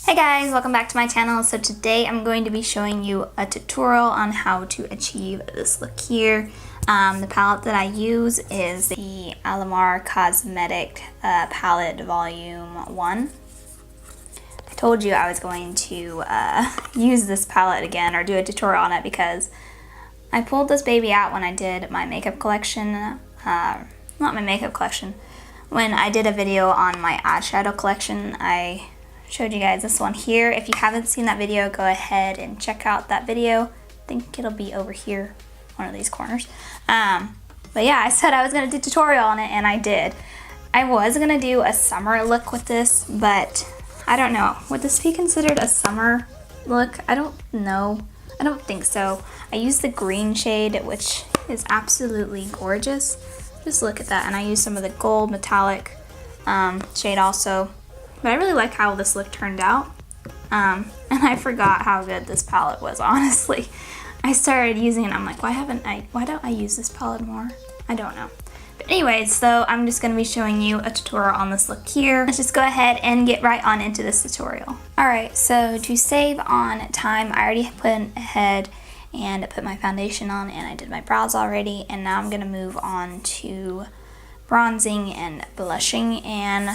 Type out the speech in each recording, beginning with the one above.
Hey guys, welcome back to my channel. So today I'm going to be showing you a tutorial on how to achieve this look here. The palette that I use is the Alamar Cosmetic Palette Volume 1. I told you I was going to use this palette again or do a tutorial on it because I pulled this baby out when I did my makeup collection. Not my makeup collection. When I did a video on my eyeshadow collection, I showed you guys this one here. If you haven't seen that video, go ahead and check out that video. I think it'll be over here, one of these corners. But yeah, I said I was gonna do a tutorial on it, and I did. I was gonna do a summer look with this, but I don't know. Would this be considered a summer look? I don't know. I don't think so. I used the green shade, which is absolutely gorgeous. Just look at that, and I used some of the gold metallic shade also. But I really like how this look turned out. And I forgot how good this palette was, honestly. I started using it and I'm like, why don't I use this palette more? I don't know. But anyways, so I'm just gonna be showing you a tutorial on this look here. Let's just go ahead and get right on into this tutorial. Alright, so to save on time, I already went ahead and put my foundation on and I did my brows already. And now I'm gonna move on to bronzing and blushing. And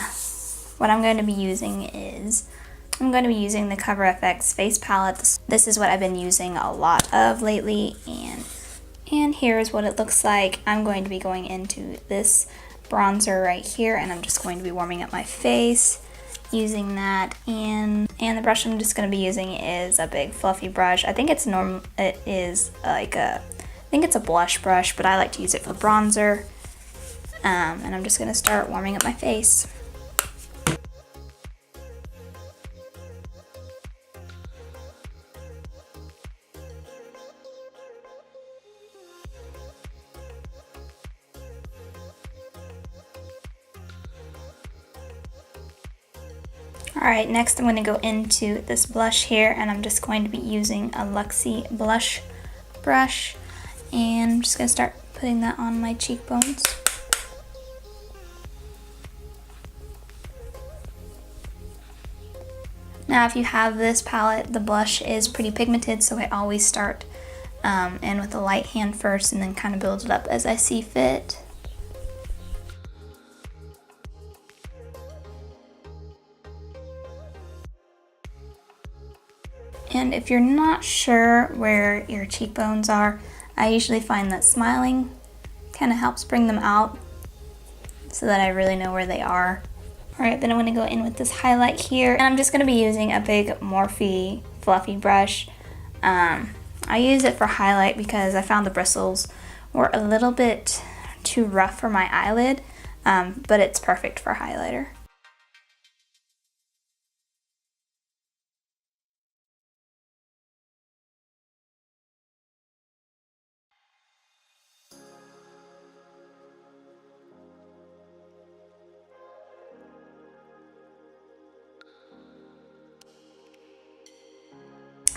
what I'm going to be using is, I'm going to be using the Cover FX face palette. This is what I've been using a lot of lately, and here's what it looks like. I'm going to be going into this bronzer right here, and I'm just going to be warming up my face using that. And the brush I'm just going to be using is a big fluffy brush. I think it's a blush brush, but I like to use it for bronzer. And I'm just going to start warming up my face. Alright, next I'm going to go into this blush here, and I'm just going to be using a Luxie blush brush, and I'm just going to start putting that on my cheekbones. Now if you have this palette, the blush is pretty pigmented, so I always start in with the light hand first and then kind of build it up as I see fit. And if you're not sure where your cheekbones are, I usually find that smiling kind of helps bring them out so that I really know where they are. Alright, then I'm going to go in with this highlight here, and I'm just going to be using a big Morphe fluffy brush. I use it for highlight because I found the bristles were a little bit too rough for my eyelid, but it's perfect for highlighter.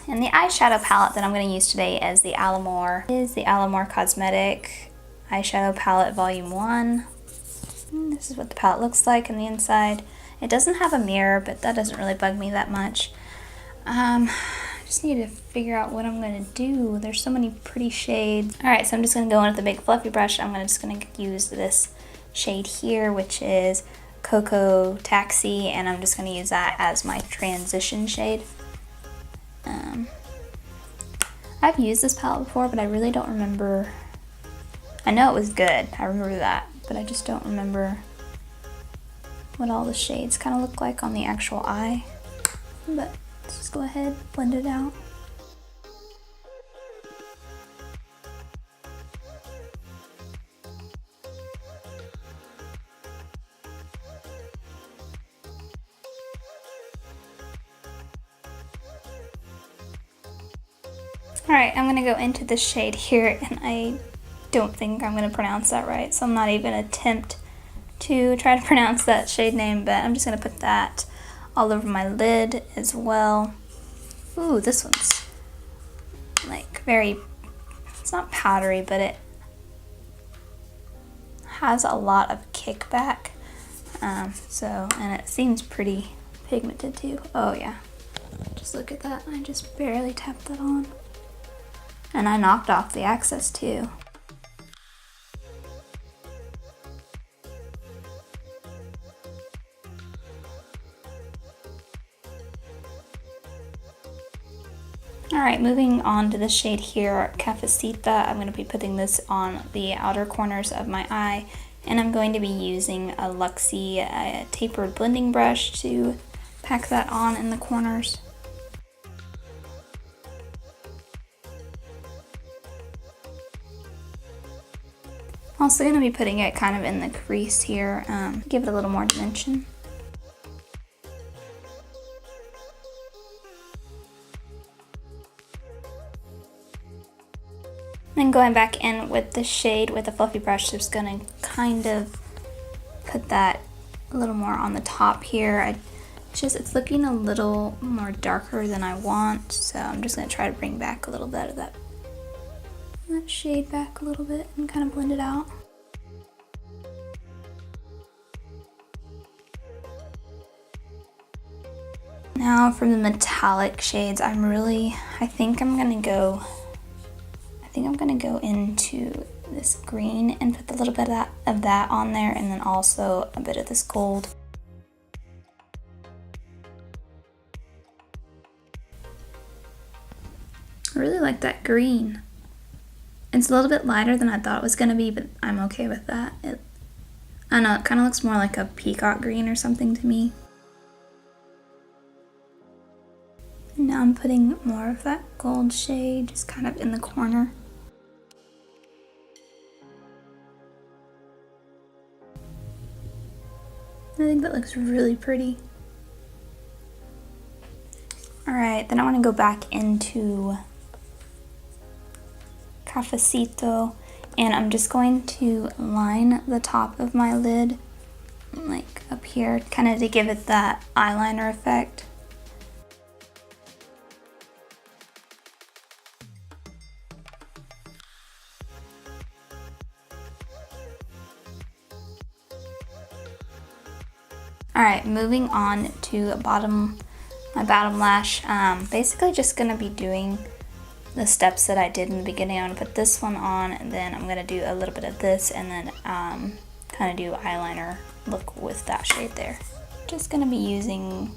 And the eyeshadow palette that I'm going to use today is the Alamar Cosmetic Eyeshadow Palette Volume 1. And this is what the palette looks like on the inside. It doesn't have a mirror, but that doesn't really bug me that much. I just need to figure out what I'm going to do. There's so many pretty shades. Alright, so I'm just going to go in with the big fluffy brush. I'm just going to use this shade here, which is Cocoa Taxi, and I'm just going to use that as my transition shade. I've used this palette before, but I really don't remember. I know it was good, I remember that, but I just don't remember what all the shades kind of look like on the actual eye. But let's just go ahead, blend it out. Alright, I'm going to go into this shade here, and I don't think I'm going to pronounce that right, so I'm not even going to attempt to try to pronounce that shade name, but I'm just going to put that all over my lid as well. Ooh, this one's like it's not powdery, but it has a lot of kickback. And it seems pretty pigmented too. Oh yeah, Just look at that, I just barely tapped that on. And I knocked off the excess too. Alright, moving on to the shade here, Cafecita. I'm going to be putting this on the outer corners of my eye, and I'm going to be using a Luxie tapered blending brush to pack that on in the corners. Also going to be putting it kind of in the crease here, give it a little more dimension. Then going back in with the shade with a fluffy brush, just gonna kind of put that a little more on the top here. It's looking a little more darker than I want, so I'm just gonna try to bring back a little bit of that shade back a little bit and kind of blend it out. Now for the metallic shades, I think I'm gonna go into this green and put a little bit of that on there, and then also a bit of this gold. I really like that green. It's a little bit lighter than I thought it was gonna be, but I'm okay with that. I know, it kind of looks more like a peacock green or something to me. And now I'm putting more of that gold shade just kind of in the corner. I think that looks really pretty. Alright, then I want to go back into Cafecito, and I'm just going to line the top of my lid, like up here, kind of to give it that eyeliner effect. Alright, moving on to my bottom lash. Basically just going to be doing the steps that I did in the beginning. I'm going to put this one on, and then I'm going to do a little bit of this, and then kind of do eyeliner look with that shade there. Just going to be using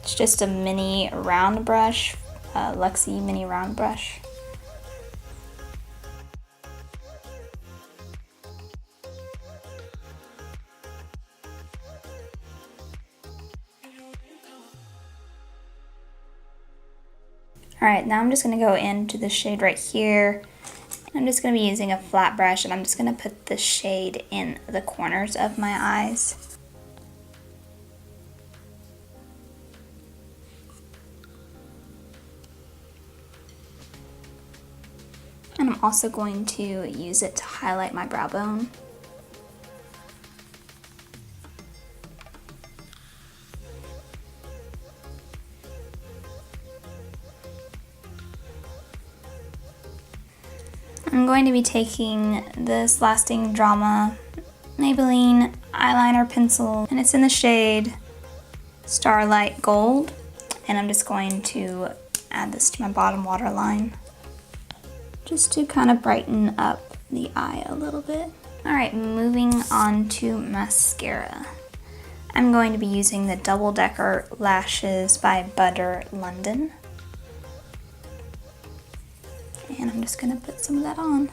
just a mini round brush, Luxie mini round brush. Alright, now I'm just going to go into the shade right here. I'm just going to be using a flat brush, and I'm just going to put the shade in the corners of my eyes. And I'm also going to use it to highlight my brow bone. I'm going to be taking this Lasting Drama Maybelline eyeliner pencil, and it's in the shade Starlight Gold, and I'm just going to add this to my bottom waterline just to kind of brighten up the eye a little bit. Alright, moving on to mascara. I'm going to be using the Double Decker Lashes by Butter London. And I'm just going to put some of that on.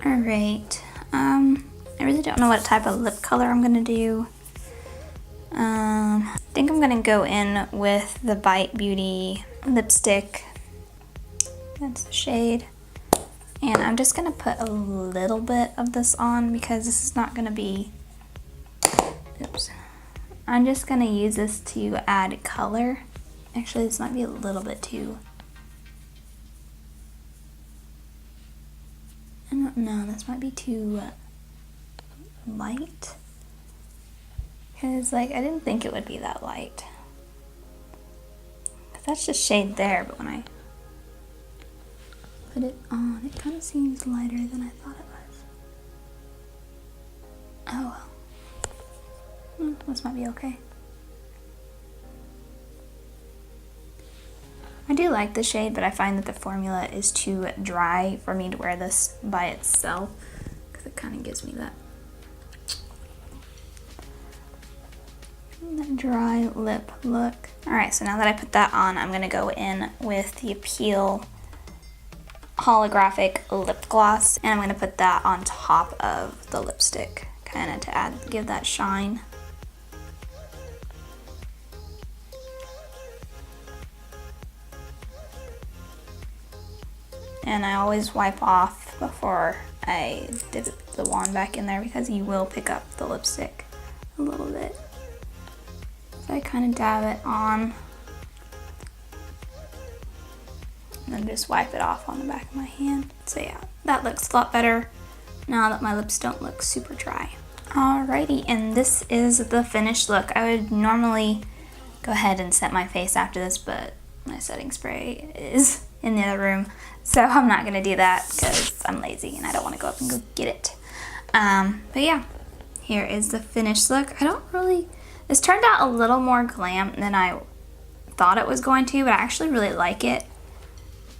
Alright, I really don't know what type of lip color I'm going to do. I think I'm going to go in with the Bite Beauty lipstick. That's the shade. And I'm just going to put a little bit of this on because this is not going to be... Oops. I'm just going to use this to add color. Actually, this might be a little bit too... I don't know, this might be too light. Because, like, I didn't think it would be that light. That's just shade there, but when I put it on, it kind of seems lighter than I thought it was. Oh well. This might be okay. I do like the shade, but I find that the formula is too dry for me to wear this by itself, because it kind of gives me that dry lip look. Alright, so now that I put that on, I'm going to go in with the Appeal holographic lip gloss, and I'm going to put that on top of the lipstick, kind of to give that shine. And I always wipe off before I dip the wand back in there, because you will pick up the lipstick a little bit. So I kind of dab it on and then just wipe it off on the back of my hand. So yeah, that looks a lot better now that my lips don't look super dry. Alrighty, and this is the finished look. I would normally go ahead and set my face after this, but my setting spray is in the other room, so I'm not gonna do that because I'm lazy and I don't want to go up and go get it. But yeah, here is the finished look. This turned out a little more glam than I thought it was going to, but I actually really like it.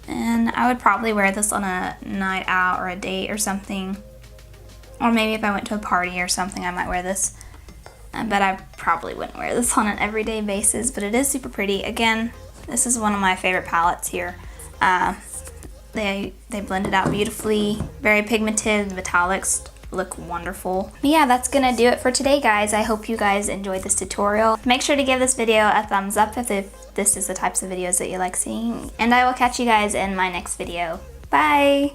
And I would probably wear this on a night out or a date or something. Or maybe if I went to a party or something, I might wear this. But I probably wouldn't wear this on an everyday basis, but it is super pretty. Again, this is one of my favorite palettes here. They blend it out beautifully, very pigmented, the metallics look wonderful. But yeah, that's gonna do it for today, guys. I hope you guys enjoyed this tutorial. Make sure to give this video a thumbs up if this is the types of videos that you like seeing, and I will catch you guys in my next video. Bye!